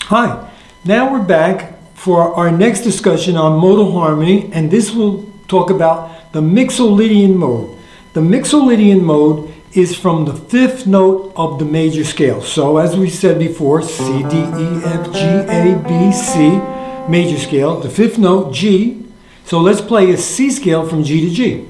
Hi, now we're back for our next discussion on modal harmony, and this will talk about the Mixolydian mode. The Mixolydian mode is from the fifth note of the major scale. So as we said before, C, D, E, F, G, A, B, C, major scale, the fifth note, G. So let's play a C scale from G to G.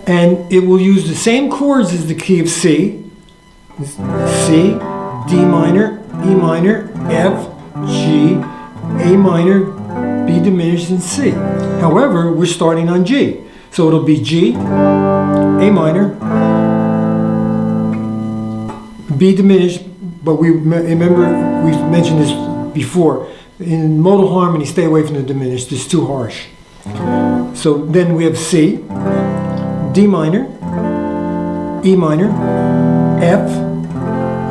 And it will use the same chords as the key of C. C, D minor, E minor, F, G, A minor, B diminished, and C. However, we're starting on G. So it'll be G, A minor, B diminished, but remember we've mentioned this before. In modal harmony, stay away from the diminished, it's too harsh. So then we have C, D minor, E minor, F,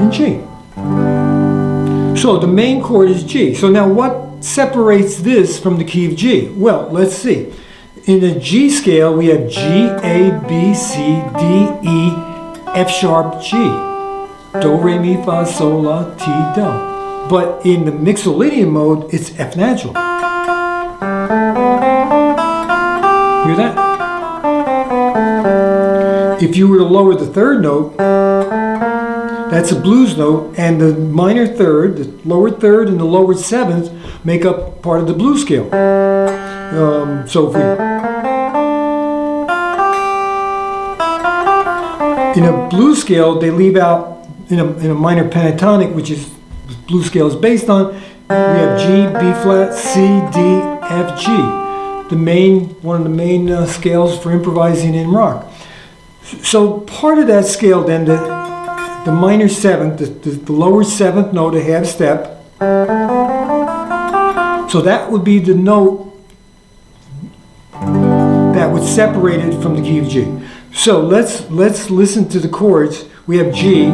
and G. So the main chord is G. So now what separates this from the key of G? Well, let's see. In the G scale, we have G, A, B, C, D, E, F sharp, G. Do, re, mi, fa, sol, la, ti, do. But in the Mixolydian mode, it's F natural. Hear that? If you were to lower the third note, that's a blues note, and the minor third, the lower third, and the lower seventh make up part of the blues scale. So if we, in a blues scale, they leave out in a minor pentatonic, which is the blues scale is based on. We have G, B flat, C, D, F, G. One of the main scales for improvising in rock. So part of that scale then, the minor seventh, the lower seventh note, a half step. So that would be the note that would separate it from the key of G. So let's listen to the chords. We have G.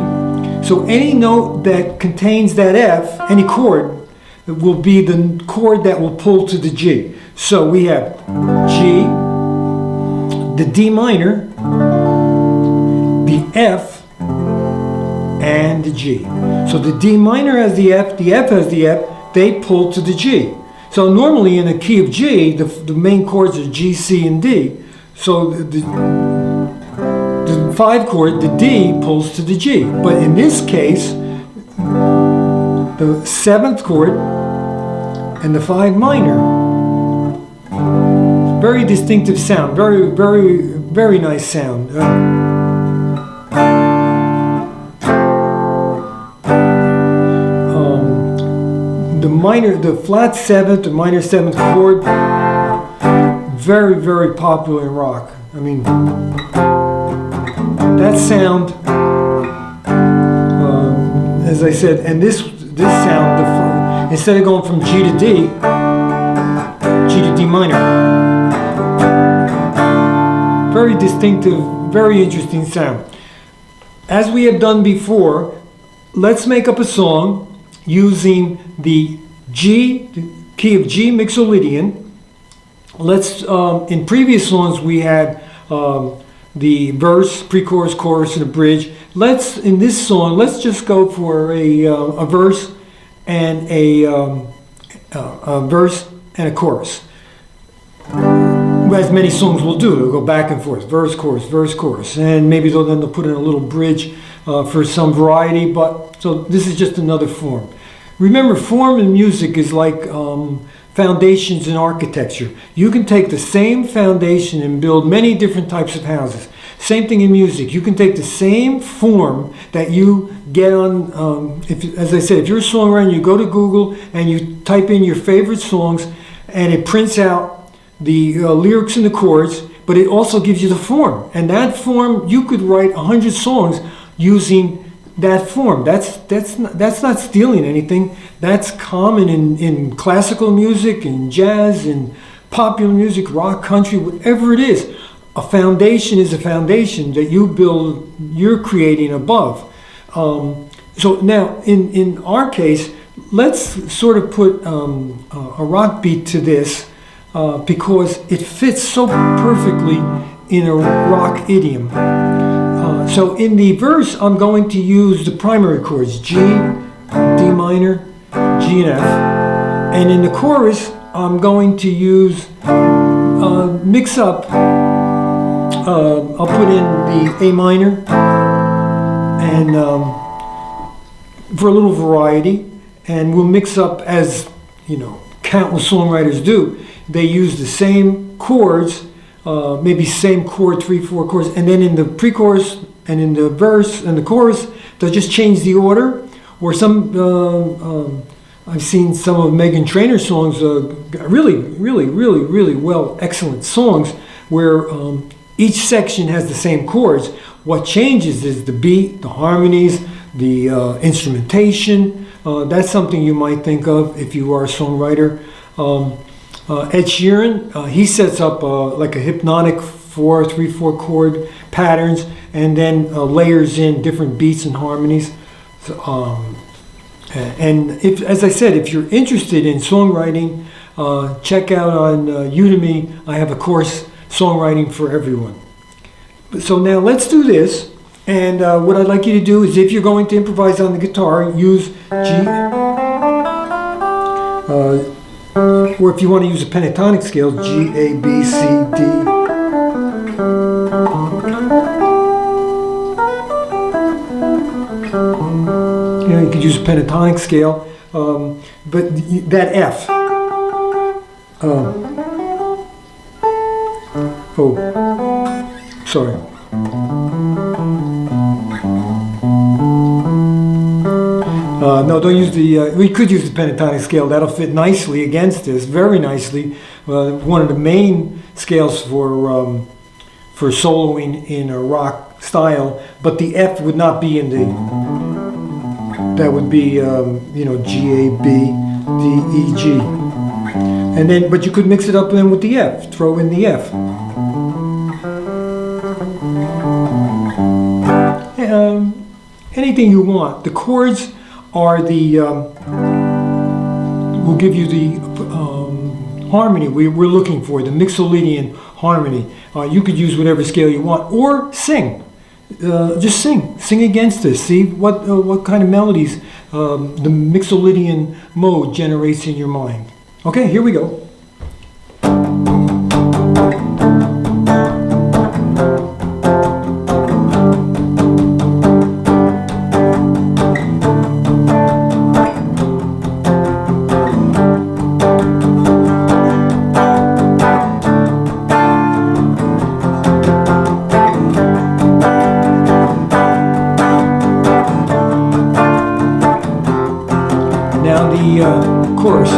So any note that contains that F, any chord, will be the chord that will pull to the G. So we have G, the D minor, the F, and the G. So the D minor has the F has the F, they pull to the G. So normally in a key of G, the main chords are G, C, and D. So the five chord, the D, pulls to the G. But in this case, the seventh chord and the 5 minor, very distinctive sound, very, very, very nice sound. The flat seventh, the minor seventh chord, very, very popular in rock. I mean, that sound, as I said, and this sound, instead of going from G to D, G to D minor, very distinctive, very interesting sound. As we have done before, let's make up a song using the G, the key of G Mixolydian. Let's, in previous songs we had the verse, pre-chorus, chorus, and a bridge. In this song, let's just go for a verse and a verse and a chorus. As many songs will do, they'll go back and forth, verse, chorus, and maybe they'll put in a little bridge for some variety. But so this is just another form. Remember, form in music is like foundations in architecture. You can take the same foundation and build many different types of houses. Same thing in music. You can take the same form that you get on, as I said, if you're a songwriter, you go to Google and you type in your favorite songs, and it prints out the lyrics and the chords, but it also gives you the form. And that form, you could write 100 songs using that form. That's not stealing anything. That's common in classical music, in jazz, in popular music, rock, country, whatever it is. A foundation is a foundation that you build, you're creating above. So now, in our case, let's sort of put a rock beat to this because it fits so perfectly in a rock idiom. So in the verse, I'm going to use the primary chords, G, D minor, G and F. And in the chorus, I'm going to use mix up. I'll put in the A minor and for a little variety, and we'll mix up, as you know, countless songwriters do. They use the same chords, maybe same chord, 3, 4 chords, and then in the pre-chorus and in the verse and the chorus, they'll just change the order. Or some, I've seen some of Meghan Trainor's songs, really well, excellent songs, where each section has the same chords. What changes is the beat, the harmonies, the instrumentation. That's something you might think of if you are a songwriter. Ed Sheeran, he sets up like a hypnotic 3/4 chord patterns, and then layers in different beats and harmonies. And if, as I said, if you're interested in songwriting, check out on Udemy. I have a course, Songwriting for Everyone. So now let's do this. And what I'd like you to do is, if you're going to improvise on the guitar, use G, or if you want to use a pentatonic scale, G, A, B, C, D. You know, you could use a pentatonic scale, but that F. Sorry. No, don't use the, we could use the pentatonic scale. That'll fit nicely against this, very nicely. One of the main scales for soloing in a rock style, but the F would not be in the, that would be, you know, G, A, B, D, E, G. And then, but you could mix it up then with the F, throw in the F. Anything you want. The chords are the, will give you the harmony we're looking for, the Mixolydian Harmony. You could use whatever scale you want, or sing. Just sing against this. See what kind of melodies the Mixolydian mode generates in your mind. Okay, here we go. Now the chorus.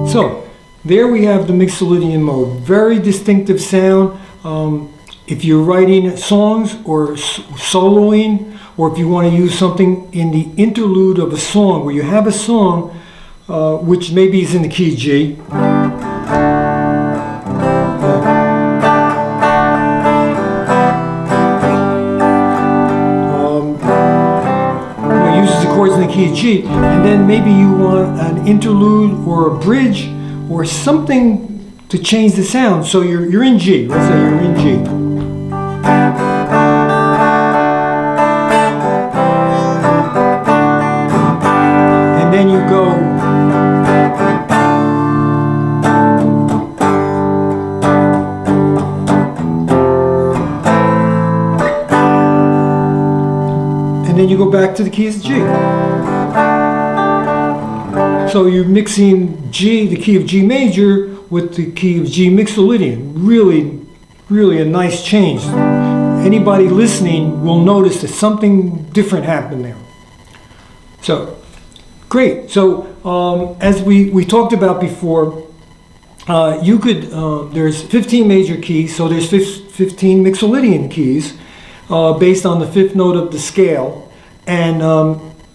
So, there we have the Mixolydian mode. Very distinctive sound. If you're writing songs or soloing, or if you want to use something in the interlude of a song, where you have a song which maybe is in the key G. Uses the chords in the key G, and then maybe you want an interlude or a bridge or something to change the sound. So you're in G. Let's say you're in G. And then you go. And then you go back to the keys G. So you're mixing G, the key of G major, with the key of G Mixolydian. Really, really a nice change. Anybody listening will notice that something different happened there. So, great. So, as we talked about before, you could, there's 15 major keys, so there's 15 Mixolydian keys. based on the fifth note of the scale. And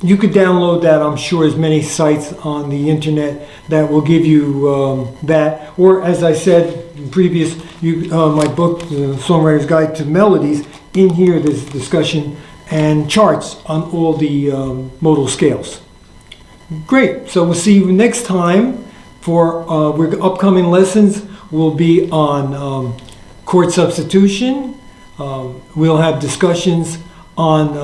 you could download that, I'm sure, as many sites on the internet that will give you that. Or as I said in previous, my book, The Songwriter's Guide to Melodies, in here there's discussion and charts on all the modal scales. Great, so we'll see you next time for our upcoming lessons will be on chord substitution. We'll have discussions on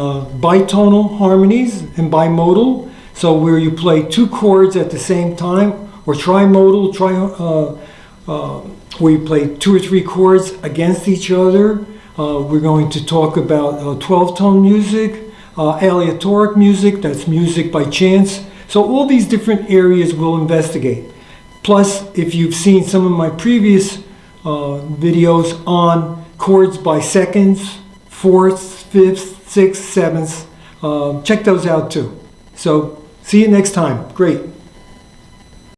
bitonal harmonies and bimodal, so where you play two chords at the same time, or trimodal, where you play two or three chords against each other. We're going to talk about 12-tone music, aleatoric music, that's music by chance. So all these different areas we'll investigate. Plus, if you've seen some of my previous videos on chords by seconds, fourths, fifths, sixths, sevenths, check those out too. So see you next time. Great.